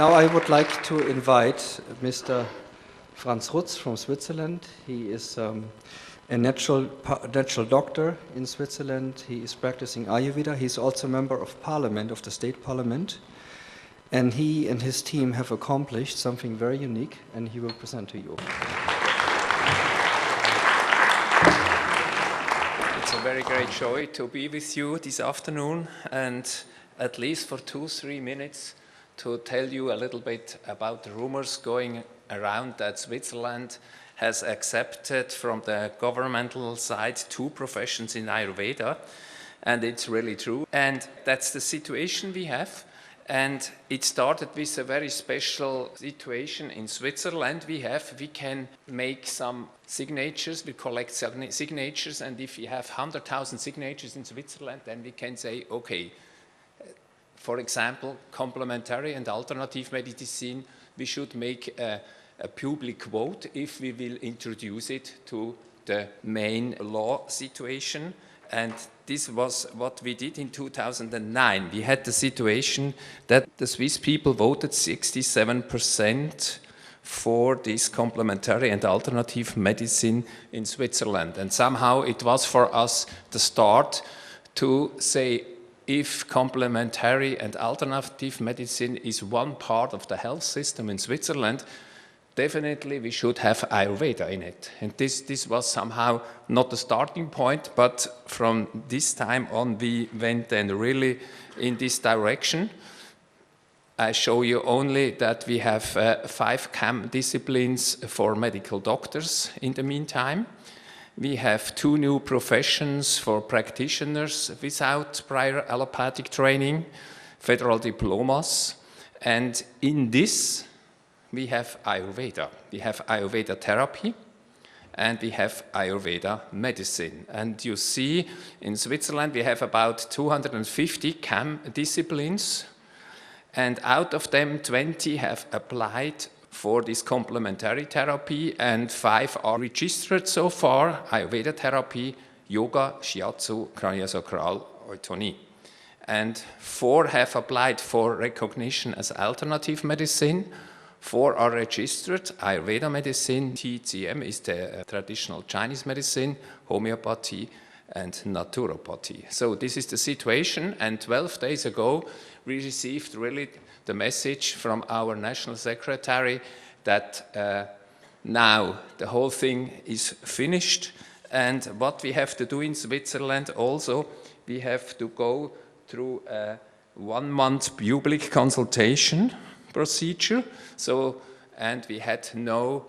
Now I would like to invite Mr. Franz Rutz from Switzerland. He is a natural doctor in Switzerland. He is practicing Ayurveda. He is also a member of parliament, of the state parliament. And he and his team have accomplished something very unique, and he will present to you. It's a very great joy to be with you this afternoon, and at least for 2-3 minutes to tell you a little bit about the rumors going around that Switzerland has accepted from the governmental side 2 professions in Ayurveda, and it's really true. And that's the situation we have. And it started with a very special situation in Switzerland. We can make some signatures, we collect signatures, and if we have 100,000 signatures in Switzerland, then we can say, okay, for example, complementary and alternative medicine, we should make a public vote if we will introduce it to the main law situation. And this was what we did in 2009. We had the situation that the Swiss people voted 67% for this complementary and alternative medicine in Switzerland. And somehow it was for us the start to say, if complementary and alternative medicine is one part of the health system in Switzerland, definitely we should have Ayurveda in it. And this was somehow not the starting point, but from this time on we went then really in this direction. I show you only that we have 5 CAM disciplines for medical doctors in the meantime. We have 2 new professions for practitioners without prior allopathic training, federal diplomas, and in this we have Ayurveda. We have Ayurveda therapy and we have Ayurveda medicine. And you see in Switzerland we have about 250 CAM disciplines, and out of them 20 have applied for this complementary therapy and 5 are registered so far: Ayurveda therapy, yoga, shiatsu, craniosacral autonomy. And 4 have applied for recognition as alternative medicine. 4 are registered: Ayurveda medicine, TCM is the traditional Chinese medicine, homeopathy and naturopathy. So this is the situation, and 12 days ago we received really the message from our national secretary that now the whole thing is finished, and what we have to do in Switzerland also, we have to go through a 1-month public consultation procedure. So, and we had no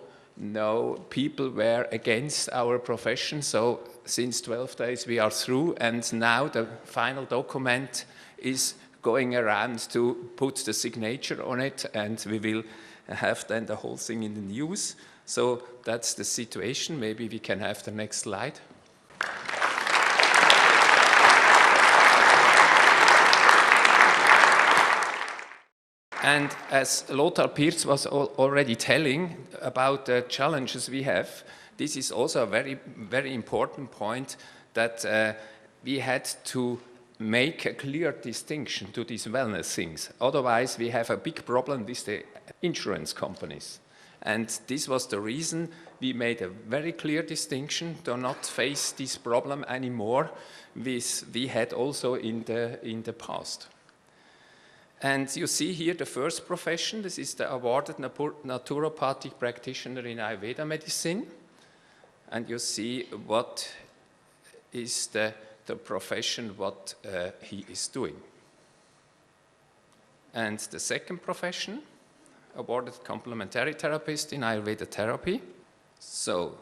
people were against our profession. So since 12 days we are through, and now the final document is going around to put the signature on it, and we will have then the whole thing in the news. So that's the situation. Maybe we can have the next slide. And as Lothar Pirz was already telling about the challenges we have, this is also a very, very important point, that we had to make a clear distinction to these wellness things. Otherwise, we have a big problem with the insurance companies. And this was the reason we made a very clear distinction to not face this problem anymore, we had also in the past. And you see here the first profession. This is the awarded naturopathic practitioner in Ayurveda medicine. And you see what is the profession, what he is doing. And the second profession, awarded complementary therapist in Ayurveda therapy. So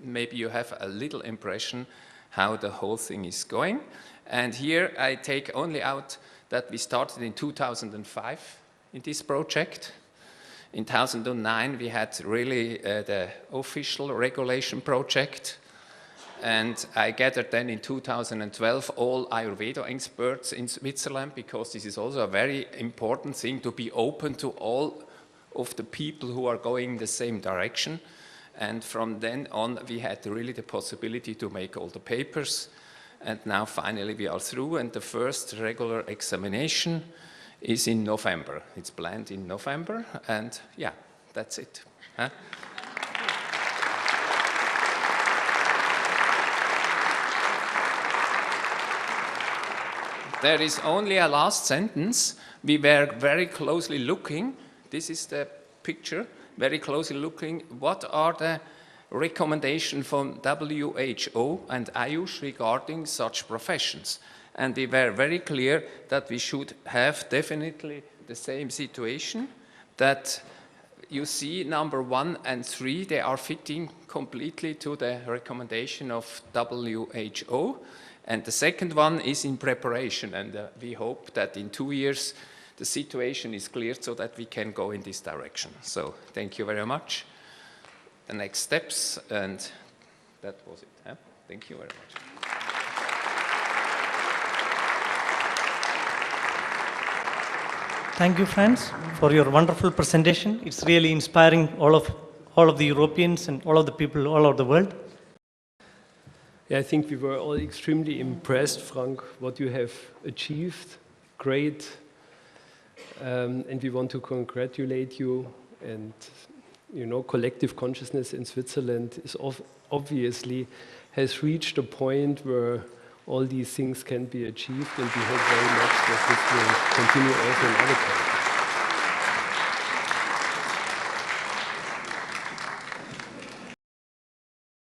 maybe you have a little impression how the whole thing is going. And here I take only out that we started in 2005 in this project. In 2009 we had really the official regulation project. And I gathered then in 2012 all Ayurveda experts in Switzerland, because this is also a very important thing, to be open to all of the people who are going the same direction. And from then on we had really the possibility to make all the papers. And now finally we are through, and the first regular examination is in November. It's planned in November, and yeah, that's it. Huh? There is only a last sentence. We were very closely looking, this is the picture, very closely looking, what are the recommendations from WHO and AYUSH regarding such professions. And we were very clear that we should have definitely the same situation, that you see number 1 and 3, they are fitting completely to the recommendation of WHO. And the second one is in preparation, and we hope that in 2 years the situation is cleared so that we can go in this direction. So thank you very much. The next steps, and that was it. Huh? Thank you very much. Thank you, Franz, for your wonderful presentation. It's really inspiring all of the Europeans and all of the people all over the world. Yeah, I think we were all extremely impressed, Frank, what you have achieved. Great. And we want to congratulate you. And, you know, collective consciousness in Switzerland is obviously has reached a point where all these things can be achieved, and we hope very much that this will continue also in other countries.